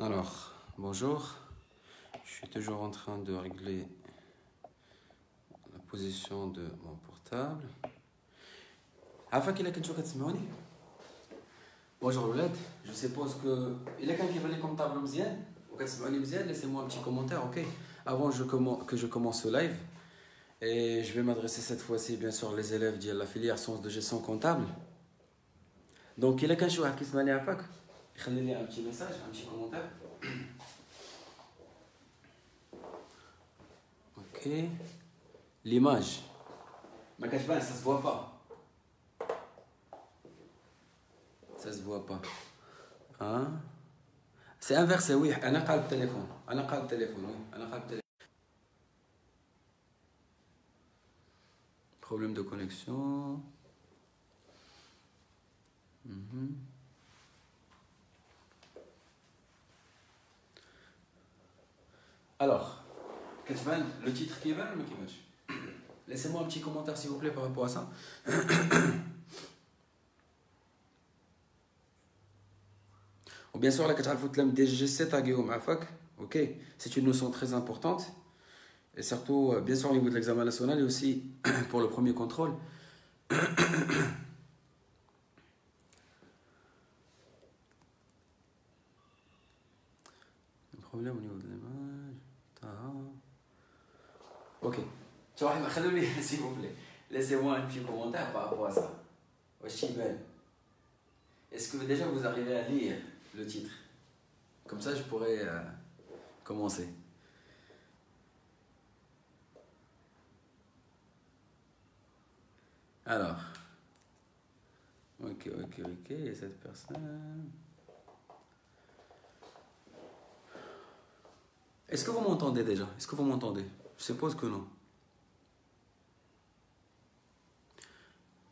Alors, bonjour. Je suis toujours en train de régler la position de mon portable. عارفة كي كنتو كتسمعوني؟ Bonjour الولاد. Je suppose que إلا كان كيبان لكم طابلو مزيان وكتسمعوني مزيان, laissez-moi un petit commentaire, ok? Avant que je commence ce live, et je vais m'adresser cette fois-ci bien sûr les élèves de la filière sciences de gestion comptable. Donc إلا كان شي واحد كيسمعني عافاك يخلي لي un petit message, un petit commentaire. Ok. L'image. Ma cache-balle, ça se voit pas. Ça se voit pas. Hein? C'est inversé, oui. On a le téléphone. On a le téléphone, oui. On a le téléphone. Problème de connexion. Alors, Ketman, le titre qui est bien ou le qui match? Laissez-moi un petit commentaire s'il vous plaît par rapport à ça. Ou bien sûr, la DG7 à Guillaume Afak, ok, c'est une notion très importante. Et surtout, bien sûr, au niveau de l'examen national et aussi pour le premier contrôle. Le problème au niveau de l'image. Ok. S'il vous plaît, laissez-moi un petit commentaire par rapport à ça. Est-ce que déjà vous arrivez à lire le titre? Comme ça, je pourrais commencer. Alors. Ok, et cette personne... Est-ce que vous m'entendez déjà? Est-ce que vous m'entendez? Je suppose que non.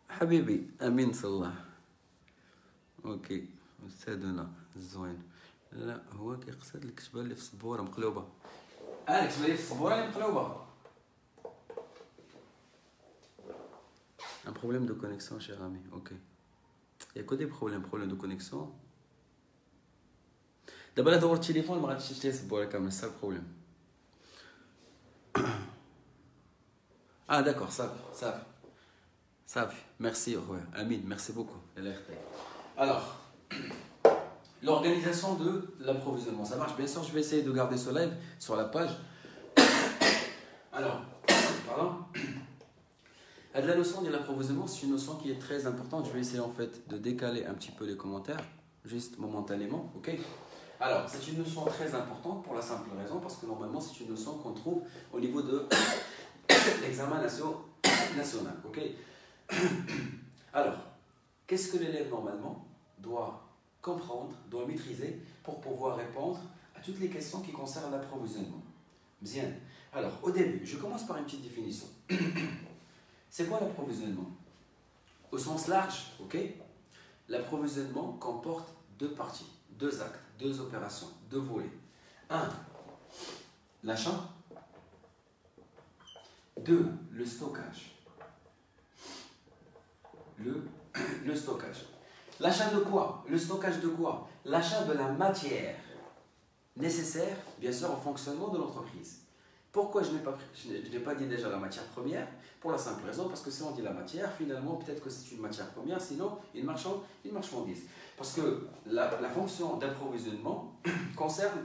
Habibi, Amin Salah. Ok, أستاذنا الزوين. لا هو كيقصد الكتبة اللي في السبورة مقلوبة. الكتبة اللي في السبورة اللي مقلوبة. Un problème de connexion, cher ami. Ok. Il y a que des problèmes de connexion. D'abord, la le téléphone, je vais te chercher السبورة كامل, c'est ça le problème. Ah d'accord, ça. Merci, Amin, merci beaucoup. Alors, l'organisation de l'approvisionnement, ça marche. Bien sûr, je vais essayer de garder ce live sur la page. Alors, pardon. La notion de l'approvisionnement, c'est une notion qui est très importante. Je vais essayer en fait de décaler un petit peu les commentaires, juste momentanément, ok? Alors, c'est une notion très importante pour la simple raison, parce que normalement, c'est une notion qu'on trouve au niveau de l'examen national, ok? Alors, qu'est-ce que l'élève normalement doit comprendre, doit maîtriser pour pouvoir répondre à toutes les questions qui concernent l'approvisionnement? Bien. Alors, au début, je commence par une petite définition. C'est quoi l'approvisionnement? Au sens large, ok? L'approvisionnement comporte deux parties, deux actes, deux opérations, deux volets. 1. L'achat. 2. Le stockage. Le stockage. L'achat de quoi? Le stockage de quoi? L'achat de la matière nécessaire, bien sûr, au fonctionnement de l'entreprise. Pourquoi je n'ai pas dit déjà la matière première? Pour la simple raison, parce que si on dit la matière, finalement, peut-être que c'est une matière première, sinon une marchandise. Parce que la fonction d'approvisionnement concerne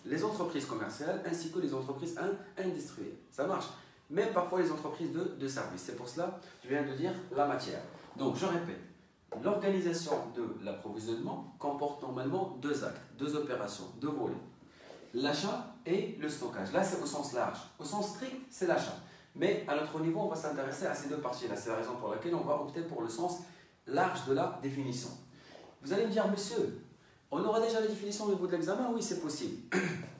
les entreprises commerciales ainsi que les entreprises industrielles. Ça marche. Même parfois les entreprises de services. C'est pour cela que je viens de dire la matière. Donc, je répète. L'organisation de l'approvisionnement comporte normalement deux actes, deux opérations, deux volets. L'achat et le stockage. Là, c'est au sens large. Au sens strict, c'est l'achat. Mais à notre niveau, on va s'intéresser à ces deux parties-là. C'est la raison pour laquelle on va opter pour le sens large de la définition. Vous allez me dire, monsieur, on aura déjà la définition au niveau de l'examen? Oui, c'est possible.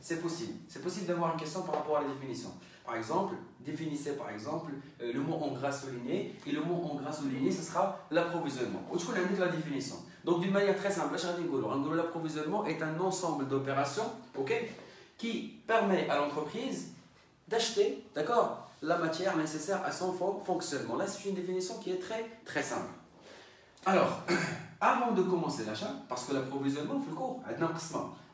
C'est possible. C'est possible d'avoir une question par rapport à la définition. Par exemple, définissez par exemple le mot en gras souligné, et le mot en gras souligné, ce sera l'approvisionnement. Où tu connais la définition. Donc d'une manière très simple, l'approvisionnement est un ensemble d'opérations, ok, qui permet à l'entreprise d'acheter, d'accord, la matière nécessaire à son fonctionnement. Là, c'est une définition qui est très simple. Alors, avant de commencer l'achat, parce que l'approvisionnement fait le cours,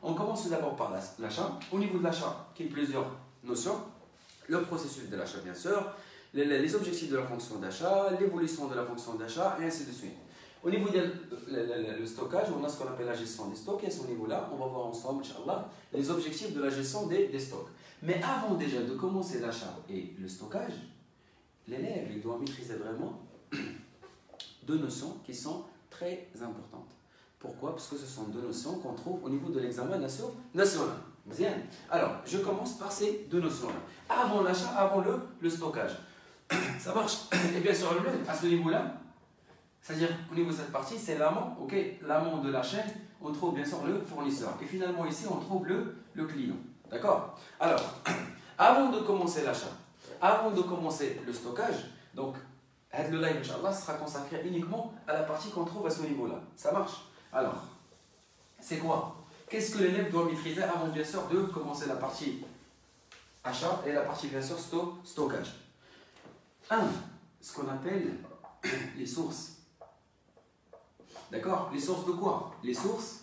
on commence d'abord par l'achat. Au niveau de l'achat, qui est plusieurs notions, le processus de l'achat bien sûr, les objectifs de la fonction d'achat, l'évolution de la fonction d'achat et ainsi de suite. Au niveau du stockage, on a ce qu'on appelle la gestion des stocks et à ce niveau-là, on va voir ensemble, Inch'Allah, les objectifs de la gestion des stocks. Mais avant déjà de commencer l'achat et le stockage, l'élève il doit maîtriser vraiment deux notions qui sont très importantes. Pourquoi? Parce que ce sont deux notions qu'on trouve au niveau de l'examen national. Bien. Alors, je commence par ces deux notions-là. Avant l'achat, avant le stockage. Ça marche. Et bien sûr, à ce niveau-là, c'est-à-dire au niveau de cette partie, c'est l'amont. Ok, l'amont de la chaîne, on trouve bien sûr le fournisseur. Et finalement ici, on trouve le client. D'accord? Alors, avant de commencer l'achat, avant de commencer le stockage, donc, le live, Inch'Allah, sera consacré uniquement à la partie qu'on trouve à ce niveau-là. Ça marche? Alors, c'est quoi? Qu'est-ce que l'élève doit maîtriser avant, bien sûr, de commencer la partie achat et la partie, bien sûr, stockage? 1. Ce qu'on appelle les sources. D'accord? Les sources de quoi? Les sources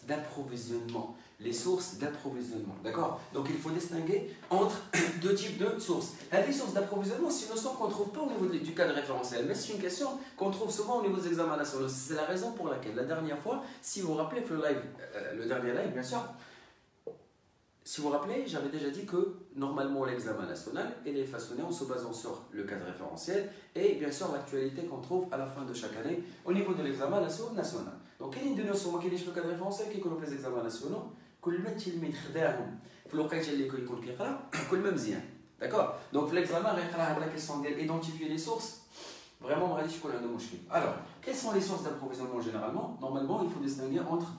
d'approvisionnement. Les sources d'approvisionnement. D'accord? Donc il faut distinguer entre deux types de sources. Les sources d'approvisionnement, c'est une notion qu'on ne trouve pas au niveau du cadre référentiel, mais c'est une question qu'on trouve souvent au niveau des examens nationaux. C'est la raison pour laquelle la dernière fois, si vous vous rappelez, le dernier live, bien sûr, si vous vous rappelez, j'avais déjà dit que normalement l'examen national il est façonné en se basant sur le cadre référentiel et bien sûr l'actualité qu'on trouve à la fin de chaque année au niveau de l'examen national. Donc quelle est une notion qui est le cadre référentiel qui connaît les examens nationaux? كل ما التلميذ خداهم في الوقيته اللي يكون كيقرا كل ما مزيان. D'accord? Donc l'examen غيقرا هاد la question ديال identifier les sources. Vraiment, ما غاديش يكون عنده مشكل. Alors, quelles sont les sources d'approvisionnement généralement? Normalement, il faut distinguer entre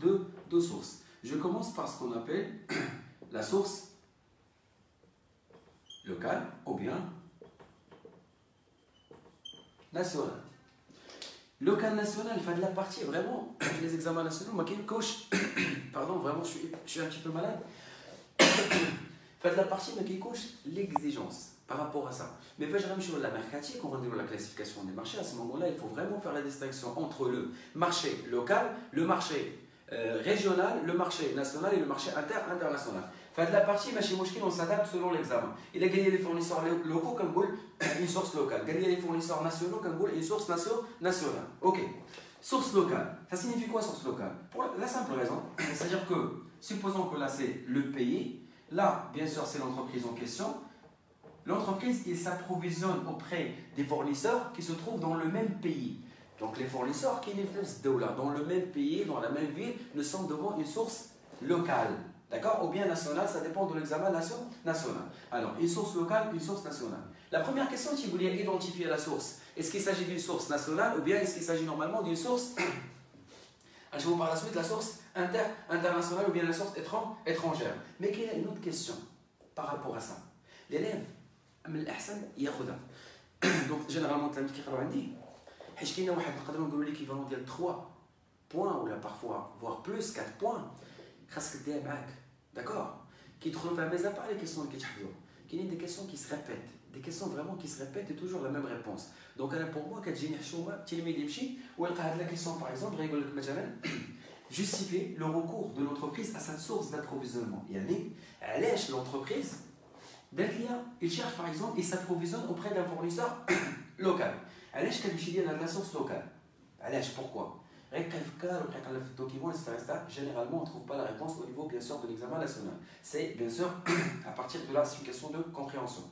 deux sources. Je commence par ce qu'on appelle la source locale ou bien nationale. Local national, il fait de la partie vraiment, les examens nationaux, moi qui me coche, pardon, vraiment je suis un petit peu malade, il fait de la partie mais qui coche l'exigence par rapport à ça. Mais je vais sur la mercatique, on va dire la classification des marchés, à ce moment-là, il faut vraiment faire la distinction entre le marché local, le marché régional, le marché national et le marché international. Fait de la partie, on s'adapte selon l'examen. Il a gagné les fournisseurs locaux comme une source locale. Gagné les fournisseurs nationaux comme une source nationale. Ok. Source locale. Ça signifie quoi source locale? Pour la simple raison, c'est-à-dire que, supposons que là c'est le pays, là bien sûr c'est l'entreprise en question. L'entreprise, il s'approvisionne auprès des fournisseurs qui se trouvent dans le même pays. Donc les fournisseurs qui sont dans le même pays, dans la même ville, nous sommes devant une source locale. D'accord? Ou bien nationale, ça dépend de l'examen national. Alors, une source locale, une source nationale. La première question, si vous voulez identifier la source, est-ce qu'il s'agit d'une source nationale ou bien est-ce qu'il s'agit normalement d'une source, je vous par la suite, la source internationale ou bien la source étrangère. Mais qu'il y a une autre question par rapport à ça. L'élève, donc généralement, التلاميذ كيقراو عندي حيت كاينه واحد نقدروا نقولوا ليكيفالون ديال 3 points ولا parfois voire plus 4 points خاصك دير معاك. D'accord? كيدخلوا فيها ميزا بار لي كيسيون اللي كيتحفظوا كاينين دي كيسيون qui se répètent, des questions vraiment qui se répètent et toujours la même réponse. Donc انا pour moi كتجيني حشومه التلميذ يمشي ويلقى هاد لا كيسيون par exemple غيقول لك مثلا justifier le recours de l'entreprise à sa source d'approvisionnement. يعني علاش l'entreprise il cherche par exemple, il s'approvisionne auprès d'un fournisseur local. علاش كنمشي ديال هاد la source locale? علاش pourquoi? Généralement, on ne trouve pas la réponse au niveau, bien sûr, de l'examen national. C'est, bien sûr, à partir de là, c'est une question de compréhension.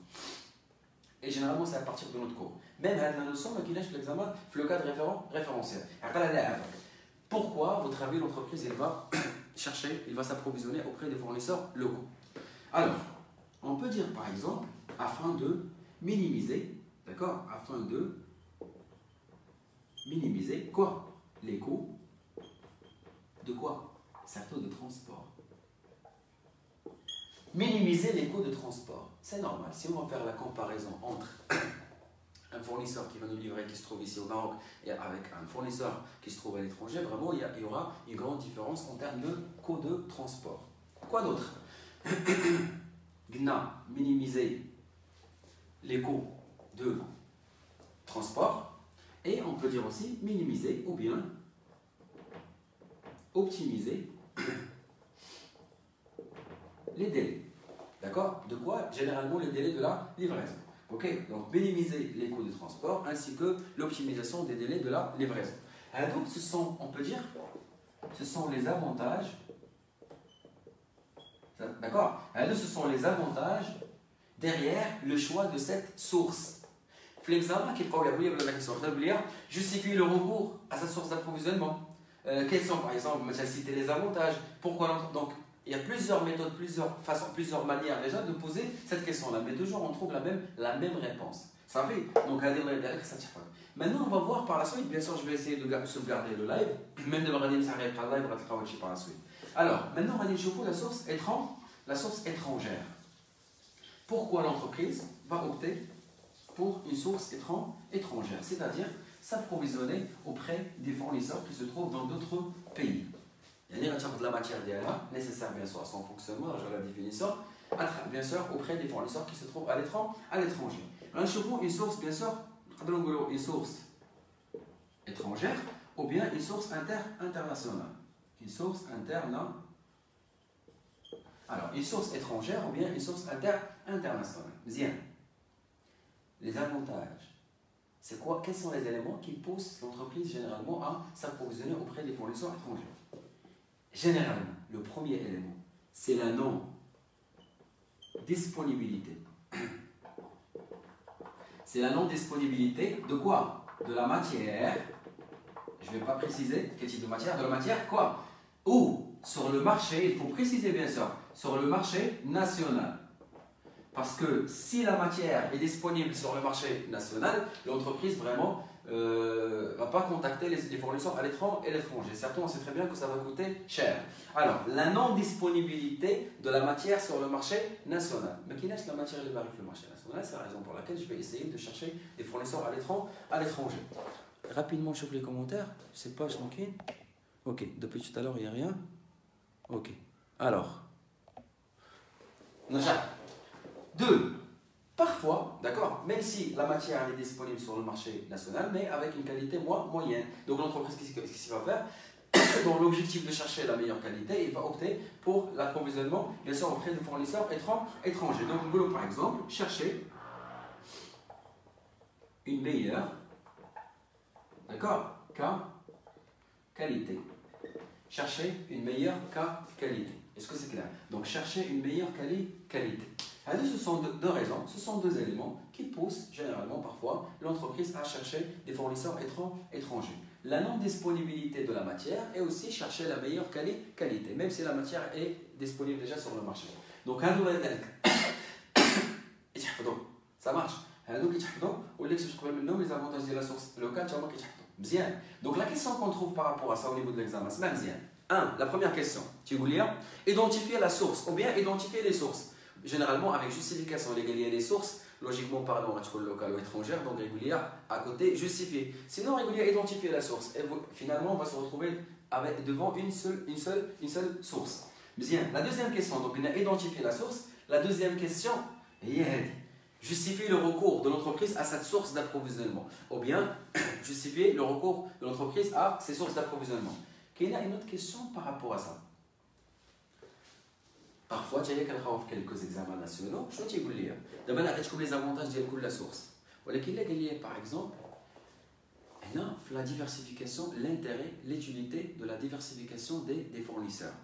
Et généralement, c'est à partir de notre cours. Même la notion, l'examen, le cadre référentiel. Pourquoi, à votre avis, l'entreprise, elle va chercher, il va s'approvisionner auprès des fournisseurs locaux? Alors, on peut dire, par exemple, afin de minimiser, d'accord, afin de minimiser quoi? Les coûts de quoi? Surtout de transport. Minimiser les coûts de transport. C'est normal. Si on va faire la comparaison entre un fournisseur qui va nous livrer, qui se trouve ici au Maroc, et avec un fournisseur qui se trouve à l'étranger, vraiment, il y aura une grande différence en termes de coûts de transport. Quoi d'autre? Minimiser les coûts de transport. Et on peut dire aussi minimiser ou bien optimiser les délais. D'accord? De quoi? Généralement les délais de la livraison. Ok? Donc minimiser les coûts de transport ainsi que l'optimisation des délais de la livraison. Alors, donc ce sont, on peut dire, ce sont les avantages. D'accord? Alors, ce sont les avantages derrière le choix de cette source. L'examen qui est la question justifie le recours à sa source d'approvisionnement. Quels sont par exemple, j'ai cité les avantages. Pourquoi? Donc il y a plusieurs méthodes, plusieurs façons, plusieurs manières déjà de poser cette question-là. Mais toujours on trouve la même réponse. Ça fait donc maintenant on va voir par la suite. Bien sûr je vais essayer de sauvegarder le live. Même de regarder ça arrive par live, on va travailler par la suite. Alors maintenant on va dire la source étrangère. Pourquoi l'entreprise va opter pour une source étrangère, c'est-à-dire s'approvisionner auprès des fournisseurs qui se trouvent dans d'autres pays. Il y a de la matière nécessaire bien sûr à son fonctionnement, je la définition, bien sûr auprès des fournisseurs qui se trouvent à l'étranger. Nous une source bien sûr, une source étrangère ou bien une source internationale. Une source internationale. Alors, une source étrangère ou bien une source internationale. Bien. Les avantages, c'est quoi? Quels sont les éléments qui poussent l'entreprise généralement à s'approvisionner auprès des fournisseurs étrangers? Généralement, le premier élément, c'est la non-disponibilité. C'est la non-disponibilité de quoi? De la matière. Je ne vais pas préciser quel type de matière. De la matière quoi? Ou sur le marché, il faut préciser bien sûr, sur le marché national. Parce que si la matière est disponible sur le marché national, l'entreprise vraiment ne va pas contacter les fournisseurs à l'étranger. Certains, on sait très bien que ça va coûter cher. Alors, la non-disponibilité de la matière sur le marché national. Mais qui laisse la matière qui arrive sur le marché national? C'est la raison pour laquelle je vais essayer de chercher des fournisseurs à l'étranger. Rapidement, je chauffe les commentaires. Je sais pas, je manquais. Ok, depuis tout à l'heure, il n'y a rien. Ok. Alors. Deux, parfois, d'accord, même si la matière est disponible sur le marché national, mais avec une qualité moyenne. Donc l'entreprise, qu'est-ce qu'il va faire? Dans l'objectif de chercher la meilleure qualité, il va opter pour l'approvisionnement, bien sûr, auprès de fournisseurs étrangers. Donc, nous voulons par exemple chercher une meilleure, d'accord, qualité. Chercher une meilleure qualité. Est-ce que c'est clair? Donc, chercher une meilleure qualité. Alors, ce sont deux raisons, ce sont deux éléments qui poussent généralement parfois l'entreprise à chercher des fournisseurs étrangers. La non-disponibilité de la matière et aussi chercher la meilleure qualité, même si la matière est disponible déjà sur le marché. Donc, ça marche. Les avantages de la source locale, bien. Donc, la question qu'on trouve par rapport à ça au niveau de l'examen, c'est bien. 1. La première question, tu veux lire? Identifier la source ou bien identifier les sources. Généralement, avec justification, régulière des sources, logiquement parlant, locale ou étrangère, donc régulière à côté, justifier. Sinon, régulière, identifier la source. Et finalement, on va se retrouver devant une seule source. Bien, la deuxième question, donc on a identifié la source. La deuxième question, justifier le recours de l'entreprise à cette source d'approvisionnement. Ou bien, justifier le recours de l'entreprise à ses sources d'approvisionnement. Il y a une autre question par rapport à ça. Parfois, tu as quelques examens nationaux, je vais vous dire. D'abord, on les avantages de la source. Par exemple, la diversification, l'intérêt, l'utilité de la diversification des fournisseurs.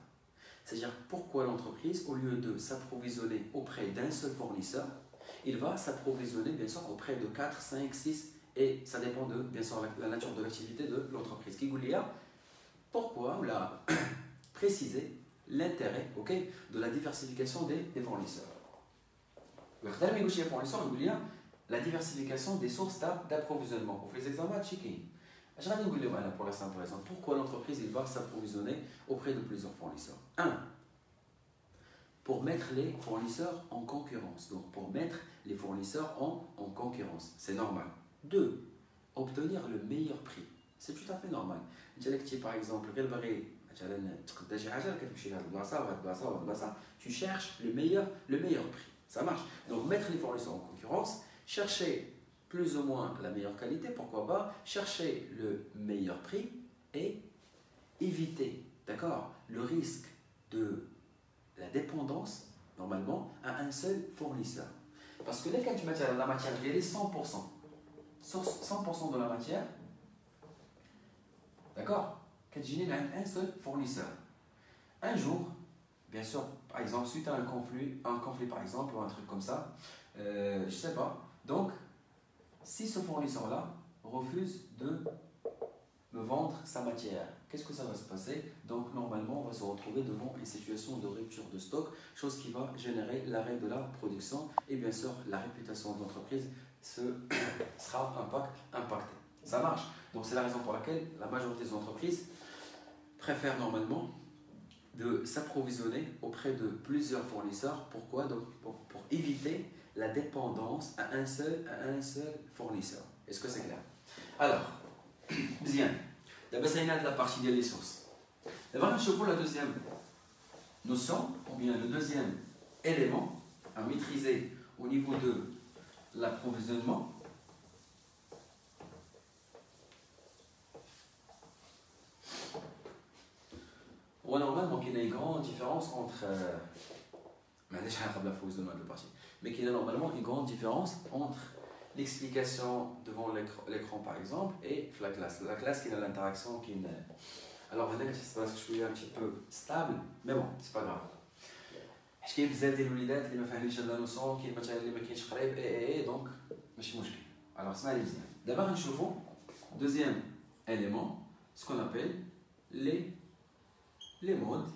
C'est-à-dire, pourquoi l'entreprise, au lieu de s'approvisionner auprès d'un seul fournisseur, il va s'approvisionner, bien sûr, auprès de 4, 5, 6, et ça dépend de, bien sûr, la nature de l'activité de l'entreprise. Pourquoi on l'a précisé l'intérêt de la diversification des fournisseurs. La diversification des sources d'approvisionnement. Pour les examens de checking. Je vais vous dire pour la simple raison. Pourquoi l'entreprise va s'approvisionner auprès de plusieurs fournisseurs? 1. Pour mettre les fournisseurs en concurrence. Donc pour mettre les fournisseurs en concurrence. C'est normal. 2. Obtenir le meilleur prix. C'est tout à fait normal. Par exemple, tu cherches le meilleur prix. Ça marche. Donc mettre les fournisseurs en concurrence, chercher plus ou moins la meilleure qualité, pourquoi pas chercher le meilleur prix et éviter, d'accord, le risque de la dépendance, normalement, à un seul fournisseur. Parce que dès que tu mets la matière, elle est 100%. 100% de la matière, d'accord, quand tu as un seul fournisseur. Un jour, bien sûr, par exemple, suite à un conflit par exemple, ou un truc comme ça, je ne sais pas. Donc, si ce fournisseur-là refuse de me vendre sa matière, qu'est-ce que ça va se passer? Donc, normalement, on va se retrouver devant une situation de rupture de stock, chose qui va générer l'arrêt de la production et bien sûr, la réputation de l'entreprise sera impactée. Ça marche. Donc, c'est la raison pour laquelle la majorité des entreprises préfèrent normalement de s'approvisionner auprès de plusieurs fournisseurs. Pourquoi? Donc, pour éviter la dépendance à un seul fournisseur. Est-ce que c'est clair? Alors, bien. D'abord, c'est la partie des sources. D'abord, je vois la deuxième notion, ou bien le deuxième élément à maîtriser au niveau de l'approvisionnement. Normalement, il y a une grande différence entre. Mais qu'il y a normalement une grande différence entre l'explication devant l'écran par exemple et la classe. La classe qui a l'interaction qui est. Alors, vous voyez que c'est parce que je suis un petit peu stable, mais bon, c'est pas grave. Je كاين بزاف ديال الوليدات اللي ما فاهمينش هاد لا نوسيون كاين مثلا اللي ما كاينش قريب دونك ماشي مشكل. Alors اسمع لي مزيان. دابا غنشوفوا deuxième élément, ce qu'on appelle les modes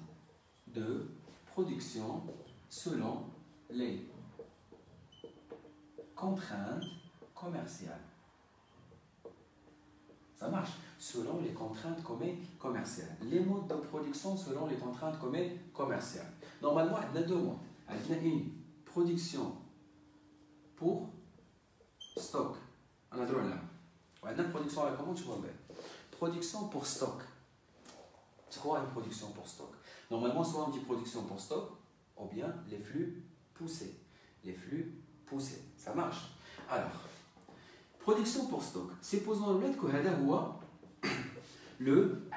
de production selon les contraintes commerciales. Ça marche. Selon les contraintes commerciales. Les modes de production selon les contraintes commerciales. Normalement, il y a deux modes. Il y a une production pour stock. On a droit là. Il y a une production à la commande, tu vois bien. Production pour stock. C'est quoi une production pour stock? Normalement, soit on dit production pour stock, ou bien les flux poussés. Les flux poussés. Ça marche. Alors, production pour stock. Supposons que le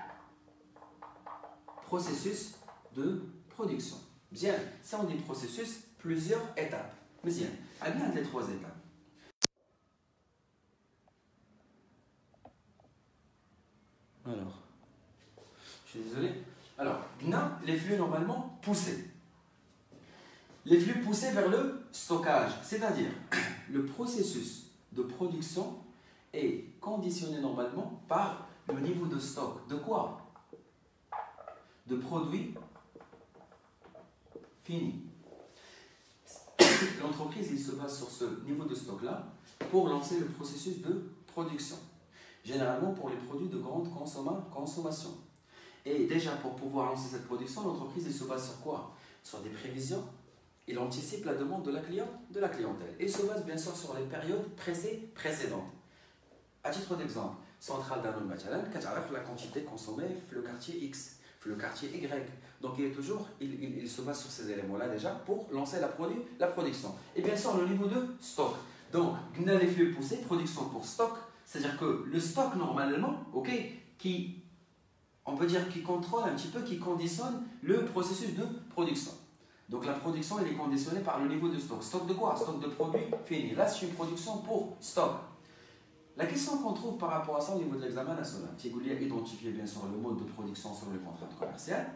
processus de production. Bien, ça on dit processus, plusieurs étapes. Bien, à bien les trois étapes. Alors, je suis désolé. Alors, les flux normalement poussés. Les flux poussés vers le stockage, c'est-à-dire le processus de production est conditionné normalement par le niveau de stock. De quoi? De produits finis. L'entreprise il se base sur ce niveau de stock-là pour lancer le processus de production. Généralement pour les produits de grande consommation. Et déjà pour pouvoir lancer cette production, l'entreprise il se base sur quoi? Sur des prévisions. Il anticipe la demande de la clientèle. Et il se base bien sûr sur les périodes précédentes. À titre d'exemple, Centrale Danone Matalan, la quantité consommée dans le quartier X, dans le quartier Y. Donc il se base sur ces éléments-là déjà pour lancer la production. Et bien sûr le niveau de stock. Donc, les flux poussés, production pour stock, c'est-à-dire que le stock normalement, on peut dire qui contrôle un petit peu, qui conditionne le processus de production. Donc la production elle est conditionnée par le niveau de stock. Stock de quoi? Stock de produits finis. Là c'est une production pour stock. La question qu'on trouve par rapport à ça au niveau de l'examen national, qui est identifié bien sûr le mode de production sur les contraintes commerciales,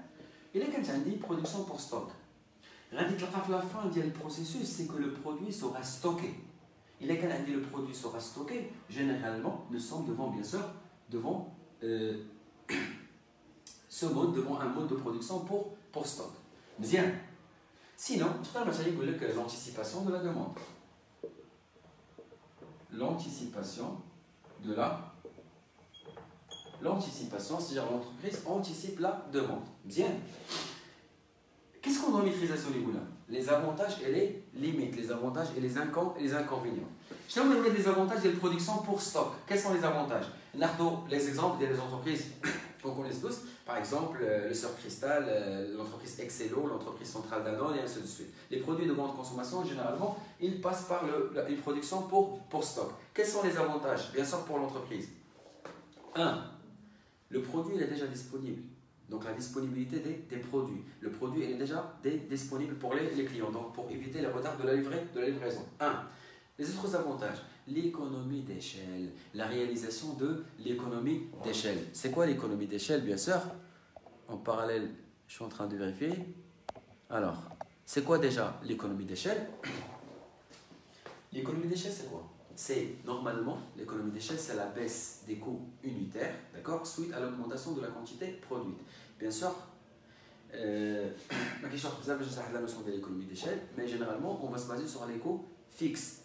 il est quelqu'un dit production pour stock. La fin du processus, c'est que le produit sera stocké. Il est quelqu'un dit le produit sera stocké. Généralement, nous sommes devant bien sûr ce mode, devant un mode de production pour stock. Bien. Sinon, l'anticipation de la demande. L'anticipation, c'est-à-dire l'entreprise anticipe la demande. Bien. Qu'est-ce qu'on doit maîtriser à ce niveau-là? Les avantages et les limites, les avantages et les inconvénients. Je vais vous donner les avantages de la production pour stock. Quels sont les avantages? Les exemples des entreprises qu'on connaît tous, par exemple le Sœur Cristal, l'entreprise Excello, l'entreprise Centrale Danone et ainsi de suite. Les produits de grande consommation, généralement, ils passent par une production pour stock. Quels sont les avantages? Bien sûr pour l'entreprise. 1. Le produit il est déjà disponible. Donc la disponibilité des produits. Le produit il est déjà disponible pour les clients. Donc pour éviter les retards de la livraison. 1. Les autres avantages, l'économie d'échelle, la réalisation de l'économie d'échelle. C'est quoi l'économie d'échelle, bien sûr? En parallèle, je suis en train de vérifier. Alors, c'est quoi déjà l'économie d'échelle? L'économie d'échelle, c'est quoi? C'est normalement, l'économie d'échelle, c'est la baisse des coûts unitaires, d'accord, suite à l'augmentation de la quantité produite. Bien sûr, ma question est la notion de l'économie d'échelle, mais généralement, on va se baser sur les coûts fixes.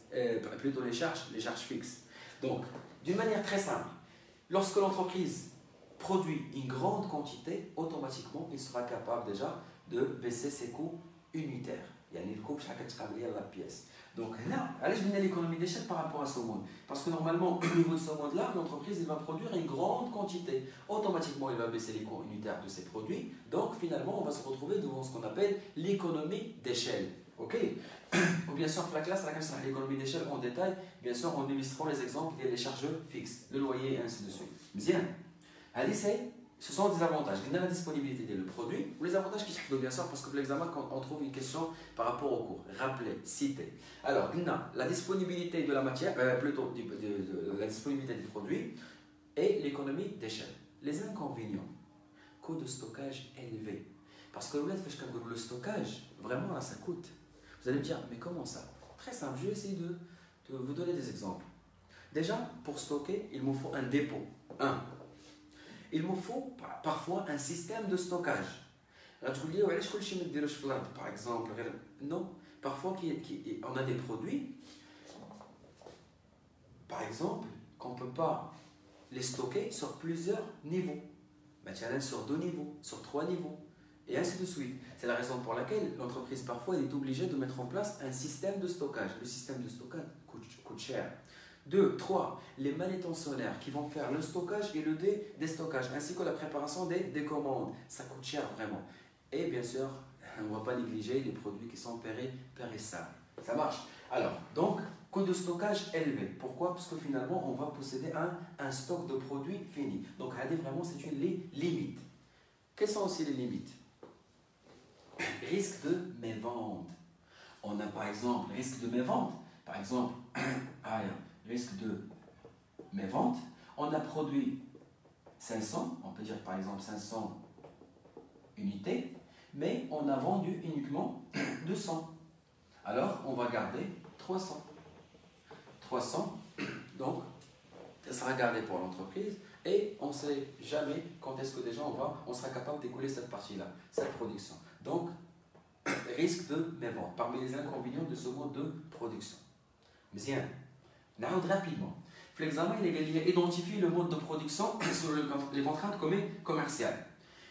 Plutôt les charges fixes. Donc, d'une manière très simple, lorsque l'entreprise produit une grande quantité, automatiquement, il sera capable déjà de baisser ses coûts unitaires. Il y a le coût de la pièce. Donc là, allez, je donne l'économie d'échelle par rapport à ce monde. Parce que normalement, au niveau de ce monde-là, l'entreprise va produire une grande quantité. Automatiquement, il va baisser les coûts unitaires de ses produits. Donc finalement, on va se retrouver devant ce qu'on appelle l'économie d'échelle. Ok? Ou bien sûr, la classe, l'économie d'échelle en détail, bien sûr, on illustrera les exemples des charges fixes, le loyer et ainsi de suite. Bien, allez, ce sont des avantages. Il y a la disponibilité du produit, ou les avantages qui sont bien sûr, parce que pour l'examen, quand on trouve une question par rapport au cours, rappelez, citez. Alors, il y a la disponibilité de la matière, plutôt la disponibilité du produit et l'économie d'échelle. Les inconvénients, coût de stockage élevé. Parce que le stockage, vraiment, là, ça coûte. Vous allez me dire, mais comment ça? Très simple, je vais essayer de vous donner des exemples. Déjà, pour stocker, il me faut un dépôt. Il me faut parfois un système de stockage. Par exemple, non, parfois on a des produits, par exemple, qu'on ne peut pas les stocker sur plusieurs niveaux. Sur 2 niveaux, sur 3 niveaux. Et ainsi de suite. C'est la raison pour laquelle l'entreprise parfois elle est obligée de mettre en place un système de stockage. Le système de stockage coûte cher. 2, 3, les manutentionnaires qui vont faire le stockage et le déstockage, ainsi que la préparation des commandes. Ça coûte cher vraiment. Et bien sûr, on ne va pas négliger les produits qui sont périssables. Ça marche. Alors, donc, coût de stockage élevé. Pourquoi? Parce que finalement, on va posséder un stock de produits finis. Donc, vraiment, c'est une limite. Quelles sont aussi les limites? Risque de mévente. On a par exemple risque de mévente. Par exemple, risque de mévente. On a produit 500, on peut dire par exemple 500 unités, mais on a vendu uniquement 200. Alors, on va garder 300. 300, donc, ça sera gardé pour l'entreprise et on ne sait jamais quand est-ce que déjà on sera capable d'écouler cette partie-là, cette production. Donc, risque de mévente, parmi les inconvénients de ce mode de production. Bien, on rapidement. L'examen, il identifie le mode de production sur les contraintes commerciales.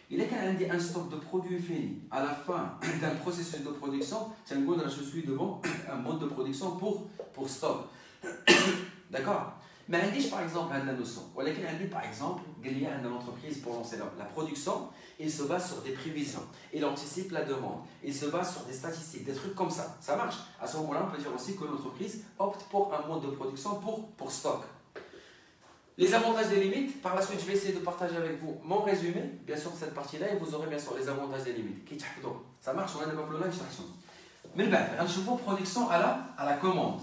Il est qu'il y a un stock de produits finis à la fin d'un processus de production. Je suis devant un mode de production pour stock. D'accord? Mais par exemple, la notion. Par exemple, il y a une entreprise pour lancer la production, il se base sur des prévisions, il anticipe la demande, il se base sur des statistiques, des trucs comme ça. Ça marche. À ce moment-là, on peut dire aussi que l'entreprise opte pour un mode de production pour stock. Les avantages des limites, par la suite, je vais essayer de partager avec vous mon résumé, bien sûr, de cette partie-là, et vous aurez bien sûr les avantages des limites. Ça marche, on a des problèmes d'extraction. Mais le un chevaux production à la commande.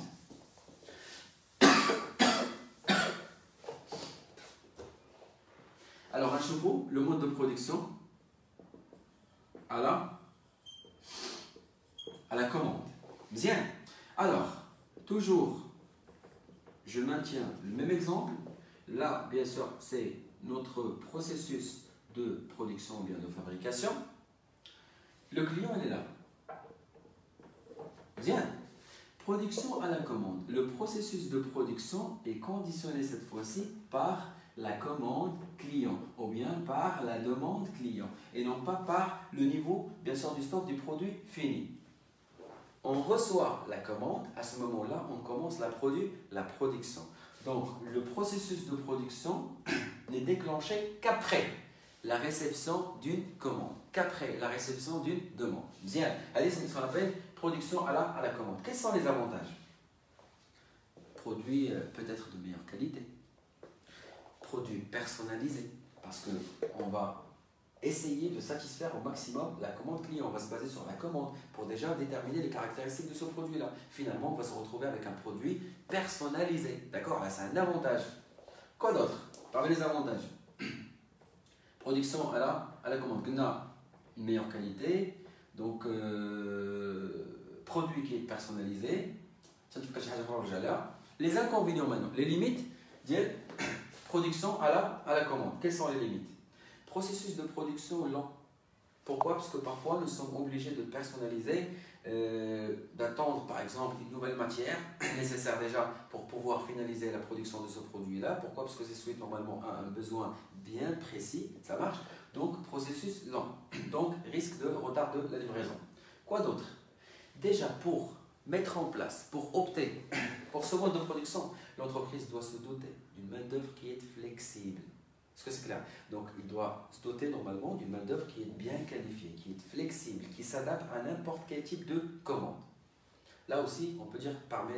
Alors, un chevaux, le mode de production à la commande. Bien. Alors, toujours, je maintiens le même exemple. Là, bien sûr, c'est notre processus de production ou bien de fabrication. Le client, il est là. Bien. Production à la commande. Le processus de production est conditionné cette fois-ci par la commande client ou bien par la demande client et non pas par le niveau, bien sûr, du stock du produit fini. On reçoit la commande, à ce moment-là, on commence la production. Donc, le processus de production n'est déclenché qu'après la réception d'une commande, qu'après la réception d'une demande. Bien, allez, c'est ce qu'on appelle production à la commande. Quels sont les avantages? Produit peut-être de meilleure qualité, produit personnalisé, parce qu'on va essayer de satisfaire au maximum la commande client. On va se baser sur la commande pour déjà déterminer les caractéristiques de ce produit-là. Finalement, on va se retrouver avec un produit personnalisé. D'accord? Là, c'est un avantage. Quoi d'autre? Parmi les avantages. Production à la commande. On a une meilleure qualité. Donc, produit qui est personnalisé. Les inconvénients maintenant. Les limites de production à la commande. Quelles sont les limites? Processus de production lent. Pourquoi? Parce que parfois nous sommes obligés de personnaliser, d'attendre par exemple une nouvelle matière nécessaire déjà pour pouvoir finaliser la production de ce produit-là. Pourquoi? Parce que c'est suite normalement à un besoin bien précis, ça marche. Donc processus lent, donc risque de retard de la livraison. Quoi d'autre? Déjà pour mettre en place, pour opter pour ce mode de production, l'entreprise doit se doter d'une main-d'œuvre qui est flexible. Est-ce que c'est clair? Donc, il doit se doter normalement d'une main-d'œuvre qui est bien qualifiée, qui est flexible, qui s'adapte à n'importe quel type de commande. Là aussi, on peut dire parmi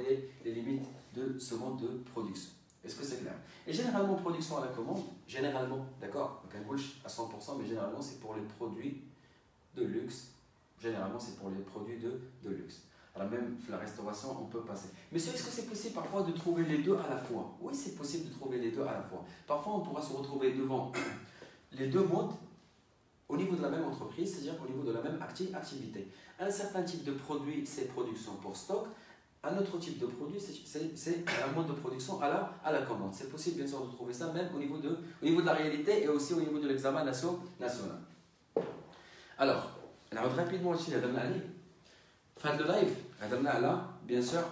les limites de ce mode de production. Est-ce que c'est clair? Et généralement, production à la commande, généralement, d'accord, donc un gauche à 100%, mais généralement, c'est pour les produits de luxe. Généralement, c'est pour les produits de luxe. Alors même la restauration, on peut passer. Mais est-ce que c'est possible parfois de trouver les deux à la fois? Oui, c'est possible de trouver les deux à la fois. Parfois, on pourra se retrouver devant les deux modes au niveau de la même entreprise, c'est-à-dire au niveau de la même activité. Un certain type de produit, c'est production pour stock. Un autre type de produit, c'est un mode de production à la commande. C'est possible, bien sûr, de trouver ça même au niveau de la réalité et aussi au niveau de l'examen national. Alors, on va rapidement aussi la dernière année. Fin de live, bien sûr,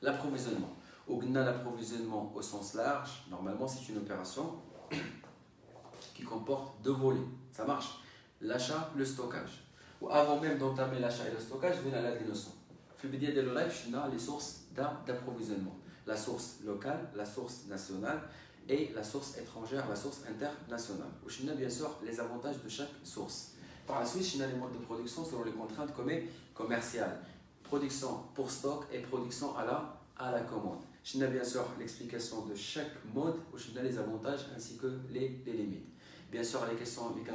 l'approvisionnement. L'approvisionnement au sens large, normalement, c'est une opération qui comporte deux volets. Ça marche. L'achat, le stockage. Avant même d'entamer l'achat et le stockage, je viens à la notion. Au début de le live, je les sources d'approvisionnement. La source locale, la source nationale et la source étrangère, la source internationale. Je bien sûr les avantages de chaque source. Par la suite, je les modes de production selon les contraintes commerciales. Production pour stock et production à la commande. Je bien sûr l'explication de chaque mode, où je les avantages ainsi que les limites. Bien sûr, les questions déjà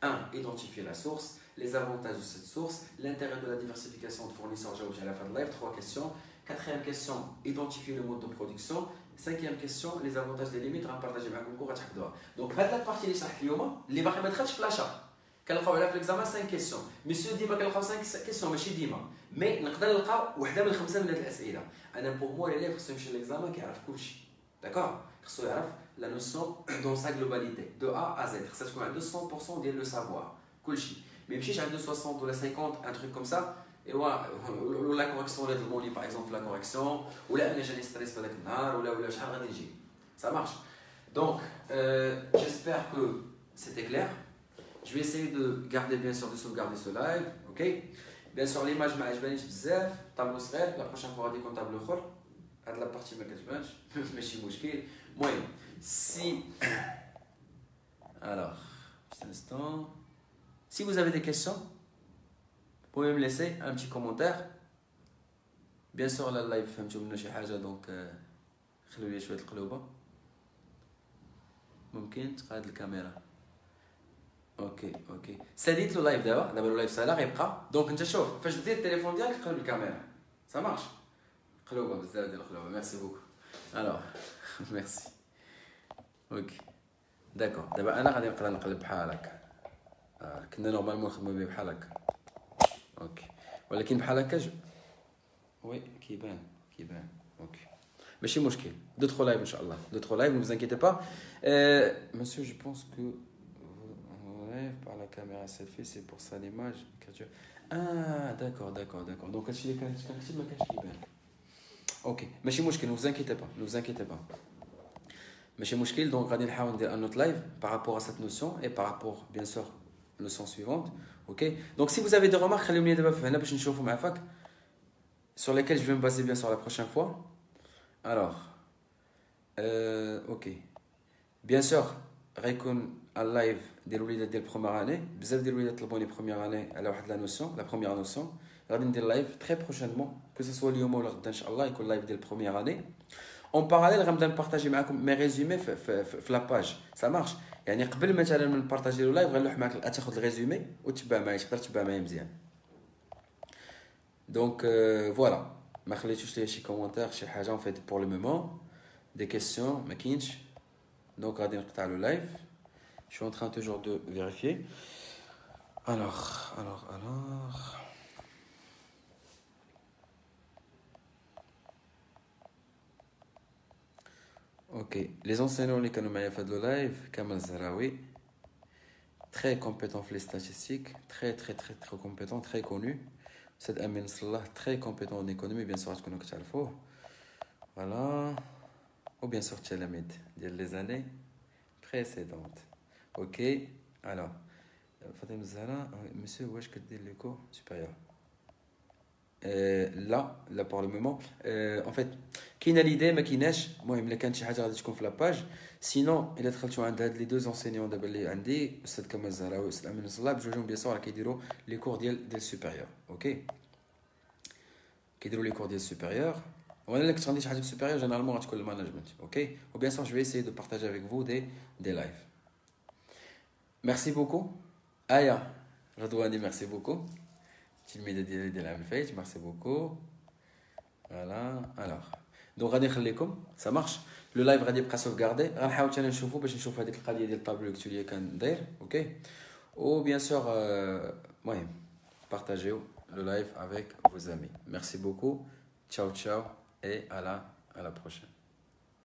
1. Identifier la source, les avantages de cette source, l'intérêt de la diversification de fournisseurs à la fin de live. 3 questions. 4e question, identifier le mode de production. 5e question, les avantages des limites. Donc, la partie اللي شرحت اليوم اللي باقي ما دخلتش في لاشا كنلقاو عليها في ليكزامان 5 كيسيون. ميسيو ديما كنلقاو 5 كيسيون ماشي ديما، مي نقدر نلقى وحده من 5 من هذه الاسئله. انا بور موا اللي خصو يمشي ليكزامان كيعرف كلشي. داكور؟ خصو يعرف la notion dans sa globalité de A à Z. خصها تكون عنده 100% ديال لو سافوار كلشي. ما يمشيش عنده 60 ولا 50 un truc comme ça. Et la correction de mon lit, par exemple la correction, ou là j'ai stress avec le ça marche. Donc j'espère que c'était clair. Je vais essayer de garder bien sûr de sauvegarder ce live, ok. Bien sûr l'image m'a ajbanish bzaf, tableau صغير, la prochaine fois on va des tableau خر. هاد la partie ما كتبانش ماشي مشكل. المهم si alors petit instant, si vous avez des questions, vous pouvez me laisser un petit commentaire. Bien sûr, la live فهمتوا منه شي حاجة donc خلوا لي شوية القلوبة. ممكن تقاد الكاميرا. اوكي ساليت له لايف دابا اللايف سالا غيبقى دونك انت شوف فاش دير التليفون ديالك قلب الكاميرا ça marche. قلوبة بزاف ديال القلوبة. ميرسي بوكو. alors merci. اوكي داكور دابا انا غادي نقدر نقلب بحال هكا. كنا نورمالمون نخدمو به بحال هكا. اوكي ولكن بحال هكا وي كيبان اوكي ماشي مشكل. دوطخ لايف ان شاء الله دوطخ لايف. Ne vous inquiétez pas. Monsieur, je pense que vous rêvez par la caméra selfie, c'est pour ça l'image. Ah d'accord. Donc هادشي اللي كنكتب ما كانش كيبان. اوكي ماشي مشكل. Ne vous inquiétez pas. ماشي مشكل. Donc غادي نحاول ندير un autre live par rapport à cette notion et par rapport bien sûr leçon suivante. Ok. Donc si vous avez des remarques, خليهم لي دابا هنا باش نشوفوا مع فاك sur lesquelles je vais me baser bien sûr la prochaine fois. Alors ok. Bien sûr, غيكون اللايف ديال الوليدات ديال بروميير اني بزاف ديال الوليدات طلبوني بروميير اني على واحد لا نوسيون لا بروميير نوسيون غادي ندير لايف تري بروشينمون كو سوا اليوم ولا غدا ان شاء الله يكون لايف ديال بروميير اني اون باراليل غنبدا نبارطاجي معكم مي ريزومي في لاباج سا مارش يعني قبل مثلا من نبارطاجي له لايف غنلوح معاك تاخذ الريزومي وتتبع معايا تقدر تتبع معايا مزيان دونك فوالا ما خليتوش ليا شي كومونتير شي حاجه اون فيت بور لو مومون دي كيسيون ما كاينش دونك غادي نقطع لو لايف je suis en train toujours de vérifier alors ok les enseignants اللي كانوا معايا في هذا اللايف كمال الزهراوي très compétent في les statistiques très compétent très connu سيد امين صلاح très compétent en économie bien sûr تكونوا كتعرفوه voilà ou bien sûr التلاميذ ديال les années précédentes ok alors فاطمه الزهراء monsieur واش كدير لي كور supérieur لا بور لو مومون ان فيت كاينه ليدي ما كايناش المهم الا كانت شي حاجه غادي تكون في لاباج سينون الا دخلتوا عند هاد لي دوز انسينيون دابا اللي عندي استاذ كمال الزهراوي واستاذ امين صلاح بجوجهم بيان سور كيديروا لي كور ديال سوبيريور اوكي كيديروا لي كور ديال سوبيريور وانا اللي كنت غندير شي حاجه في سوبيريور جينيرالمون غتكون المانجمنت اوكي و بيان سور جو في اسيي دو بارطاجي افيك فو دي لايف ميرسي بوكو ايا رضواني ميرسي بوكو تلميذه ديال العام الفايت ميرسي بوكو فوالا الوغ دونك غادي نخليكم سا مارش لو لايف غادي يبقى سوفغاردي غنحاول حتى نشوفو باش نشوف هذيك القضيه ديال الطابلو اللي قلت ليا كندير اوكي و بيان سور المهم بارطاجيو لو لايف افيك فوز امي ميرسي بوكو ciao ciao et à la prochaine.